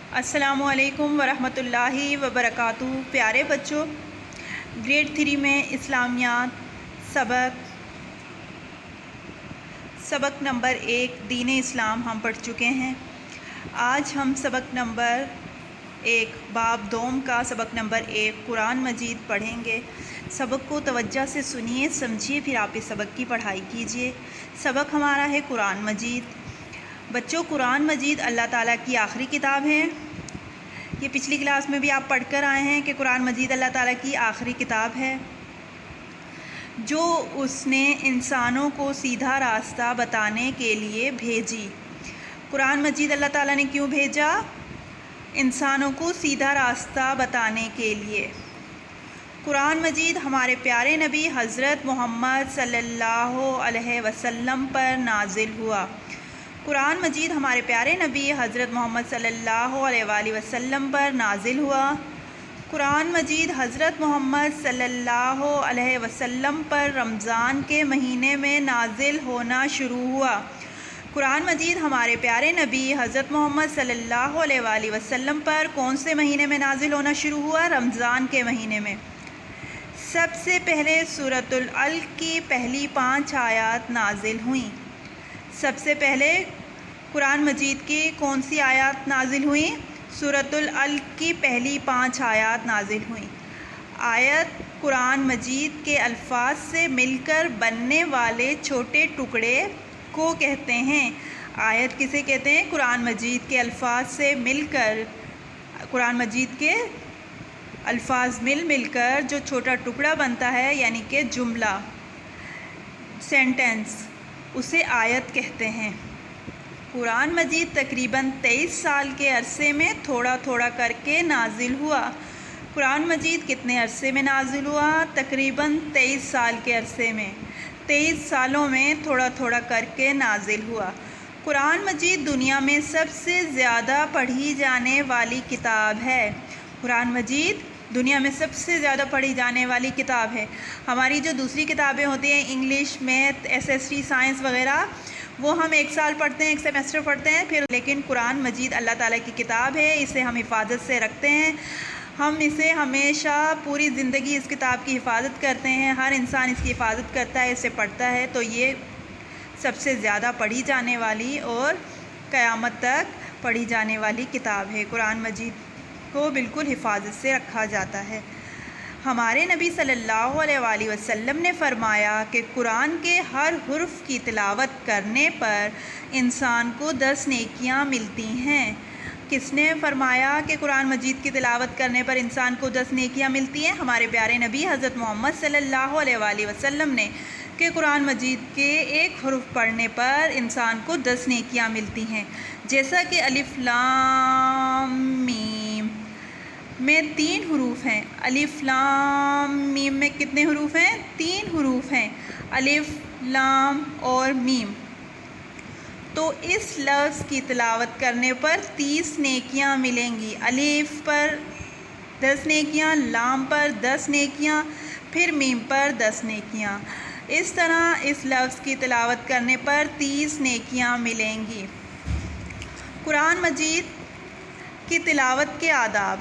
السلام علیکم ورحمۃ اللہ وبرکاتہ۔ پیارے بچوں، گریڈ 3 میں اسلامیات سبق نمبر 1 دین اسلام ہم پڑھ چکے ہیں۔ آج ہم سبق نمبر 1 باب دوم کا سبق نمبر 1 قرآن مجید پڑھیں گے۔ سبق کو توجہ سے سنیے، سمجھیے، پھر آپ اس سبق کی پڑھائی کیجیے۔ سبق ہمارا ہے قرآن مجید۔ بچوں، قرآن مجید اللہ تعالیٰ کی آخری کتاب ہے۔ یہ پچھلی کلاس میں بھی آپ پڑھ کر آئے ہیں کہ قرآن مجید اللہ تعالیٰ کی آخری کتاب ہے جو اس نے انسانوں کو سیدھا راستہ بتانے کے لیے بھیجی۔ قرآن مجید اللہ تعالیٰ نے کیوں بھیجا؟ انسانوں کو سیدھا راستہ بتانے کے لیے۔ قرآن مجید ہمارے پیارے نبی حضرت محمد صلی اللہ علیہ وسلم پر نازل ہوا۔ قرآن مجید ہمارے پیارے نبی حضرت محمد صلی اللہ علیہ وآلہ وسلم پر نازل ہوا۔ قرآن مجید حضرت محمد صلی اللہ علیہ وسلم پر رمضان کے مہینے میں نازل ہونا شروع ہوا۔ قرآن مجید ہمارے پیارے نبی حضرت محمد صلی اللہ علیہ وآلہ وسلم پر کون سے مہینے میں نازل ہونا شروع ہوا؟ رمضان کے مہینے میں۔ سب سے پہلے سورۃ العلق کی پہلی 5 آیات نازل ہوئیں۔ سب سے پہلے قرآن مجید کی کون سی آیات نازل ہوئیں؟ سورۃ العلق کی پہلی 5 آیات نازل ہوئیں۔ آیت قرآن مجید کے الفاظ سے مل کر بننے والے چھوٹے ٹکڑے کو کہتے ہیں۔ آیت کسے کہتے ہیں؟ قرآن مجید کے الفاظ سے مل کر، قرآن مجید کے الفاظ مل کر جو چھوٹا ٹکڑا بنتا ہے، یعنی کہ جملہ، سینٹنس، اسے آیت کہتے ہیں۔ قرآن مجید تقریباً 23 سال کے عرصے میں تھوڑا تھوڑا کر کے نازل ہوا۔ قرآن مجید کتنے عرصے میں نازل ہوا؟ تقریباً 23 سال کے عرصے میں۔ 23 سالوں میں تھوڑا تھوڑا کر کے نازل ہوا۔ قرآن مجید دنیا میں سب سے زیادہ پڑھی جانے والی کتاب ہے۔ قرآن مجید دنیا میں سب سے زیادہ پڑھی جانے والی کتاب ہے۔ ہماری جو دوسری کتابیں ہوتی ہیں، انگلش، میتھ، SST، سائنس وغیرہ، وہ ہم 1 سال پڑھتے ہیں، 1 سیمسٹر پڑھتے ہیں پھر، لیکن قرآن مجید اللہ تعالیٰ کی کتاب ہے، اسے ہم حفاظت سے رکھتے ہیں۔ ہم اسے ہمیشہ پوری زندگی اس کتاب کی حفاظت کرتے ہیں۔ ہر انسان اس کی حفاظت کرتا ہے، اسے پڑھتا ہے، تو یہ سب سے زیادہ پڑھی جانے والی اور قیامت تک پڑھی جانے والی کتاب ہے۔ قرآن مجید کو بالکل حفاظت سے رکھا جاتا ہے۔ ہمارے نبی صلی اللہ علیہ وآلہ وسلم نے فرمایا کہ قرآن کے ہر حرف کی تلاوت کرنے پر انسان کو 10 نیکیاں ملتی ہیں۔ کس نے فرمایا کہ قرآن مجید کی تلاوت کرنے پر انسان کو 10 نیکیاں ملتی ہیں؟ ہمارے پیارے نبی حضرت محمد صلی اللہ علیہ وآلہ وسلم نے، کہ قرآن مجید کے ایک حرف پڑھنے پر انسان کو 10 نیکیاں ملتی ہیں۔ جیسا کہ الف لام میم میں 3 حروف ہیں۔ الف لام میم میں کتنے حروف ہیں؟ 3 حروف ہیں، الف، لام اور میم۔ تو اس لفظ کی تلاوت کرنے پر 30 نیکیاں ملیں گی۔ الف پر 10 نیکیاں، لام پر 10 نیکیاں، پھر میم پر 10 نیکیاں۔ اس طرح اس لفظ کی تلاوت کرنے پر 30 نیکیاں ملیں گی۔ قرآن مجید کی تلاوت کے آداب۔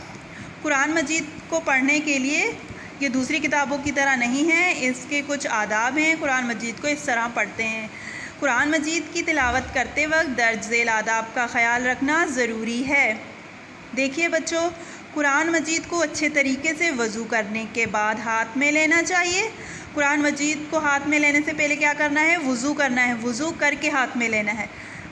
قرآن مجید کو پڑھنے کے لیے یہ دوسری کتابوں کی طرح نہیں ہے، اس کے کچھ آداب ہیں۔ قرآن مجید کو اس طرح پڑھتے ہیں۔ قرآن مجید کی تلاوت کرتے وقت درج ذیل آداب کا خیال رکھنا ضروری ہے۔ دیکھیے بچوں، قرآن مجید کو اچھے طریقے سے وضو کرنے کے بعد ہاتھ میں لینا چاہیے۔ قرآن مجید کو ہاتھ میں لینے سے پہلے کیا کرنا ہے؟ وضو کرنا ہے۔ وضو کر کے ہاتھ میں لینا ہے،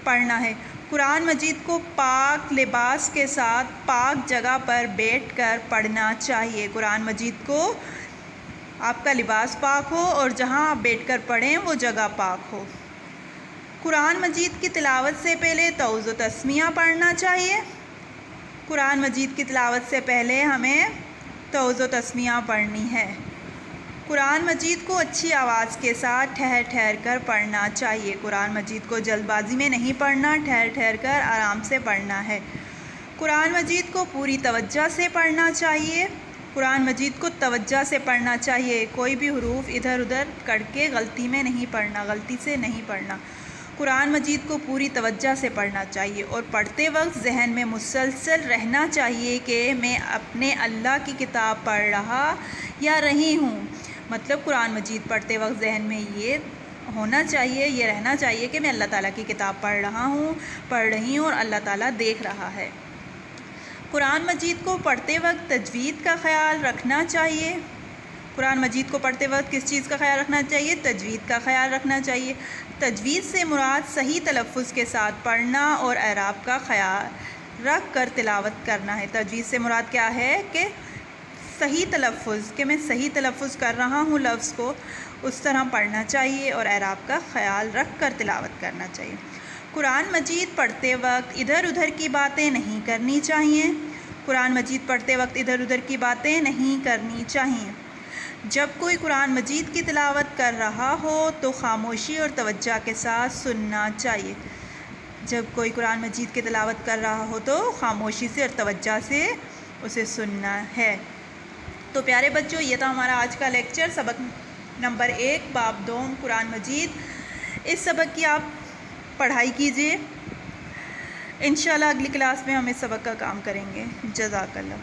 پڑھنا ہے۔ قرآن مجید کو پاک لباس کے ساتھ پاک جگہ پر بیٹھ کر پڑھنا چاہیے۔ قرآن مجید کو آپ کا لباس پاک ہو اور جہاں آپ بیٹھ کر پڑھیں وہ جگہ پاک ہو۔ قرآن مجید کی تلاوت سے پہلے تعوذ و تسمیہ پڑھنا چاہیے۔ قرآن مجید کی تلاوت سے پہلے ہمیں تعوذ و تسمیہ پڑھنی ہے۔ قرآن مجید کو اچھی آواز کے ساتھ ٹھہر ٹھہر کر پڑھنا چاہیے۔ قرآن مجید کو جلد بازی میں نہیں پڑھنا، ٹھہر ٹھہر کر آرام سے پڑھنا ہے۔ قرآن مجید کو پوری توجہ سے پڑھنا چاہیے۔ قرآن مجید کو توجہ سے پڑھنا چاہیے، کوئی بھی حروف ادھر ادھر کر کے غلطی میں نہیں پڑھنا، غلطی سے نہیں پڑھنا۔ قرآن مجید کو پوری توجہ سے پڑھنا چاہیے اور پڑھتے وقت ذہن میں مسلسل رہنا چاہیے کہ میں اپنے اللہ کی کتاب پڑھ رہا یا رہی ہوں۔ مطلب قرآن مجید پڑھتے وقت ذہن میں یہ ہونا چاہیے، یہ رہنا چاہیے کہ میں اللہ تعالیٰ کی کتاب پڑھ رہا ہوں، پڑھ رہی ہوں اور اللہ تعالیٰ دیکھ رہا ہے۔ قرآن مجید کو پڑھتے وقت تجوید کا خیال رکھنا چاہیے۔ قرآن مجید کو پڑھتے وقت کس چیز کا خیال رکھنا چاہیے؟ تجوید کا خیال رکھنا چاہیے۔ تجوید سے مراد صحیح تلفظ کے ساتھ پڑھنا اور اعراب کا خیال رکھ کر تلاوت کرنا ہے۔ تجوید سے مراد کیا ہے کہ صحیح تلفظ، کہ میں صحیح تلفظ کر رہا ہوں لفظ کو، اس طرح پڑھنا چاہیے اور اعراب کا خیال رکھ کر تلاوت کرنا چاہیے۔ قرآن مجید پڑھتے وقت ادھر ادھر کی باتیں نہیں کرنی چاہیے۔ قرآن مجید پڑھتے وقت ادھر ادھر کی باتیں نہیں کرنی چاہیے۔ جب کوئی قرآن مجید کی تلاوت کر رہا ہو تو خاموشی اور توجہ کے ساتھ سننا چاہیے۔ جب کوئی قرآن مجید کی تلاوت کر رہا ہو تو خاموشی سے اور توجہ سے اسے سننا ہے۔ تو پیارے بچوں، یہ تھا ہمارا آج کا لیکچر، سبق نمبر 1 باب 2 قرآن مجید۔ اس سبق کی آپ پڑھائی کیجیے۔ انشاءاللہ اگلی کلاس میں ہم اس سبق کا کام کریں گے۔ جزاک اللہ۔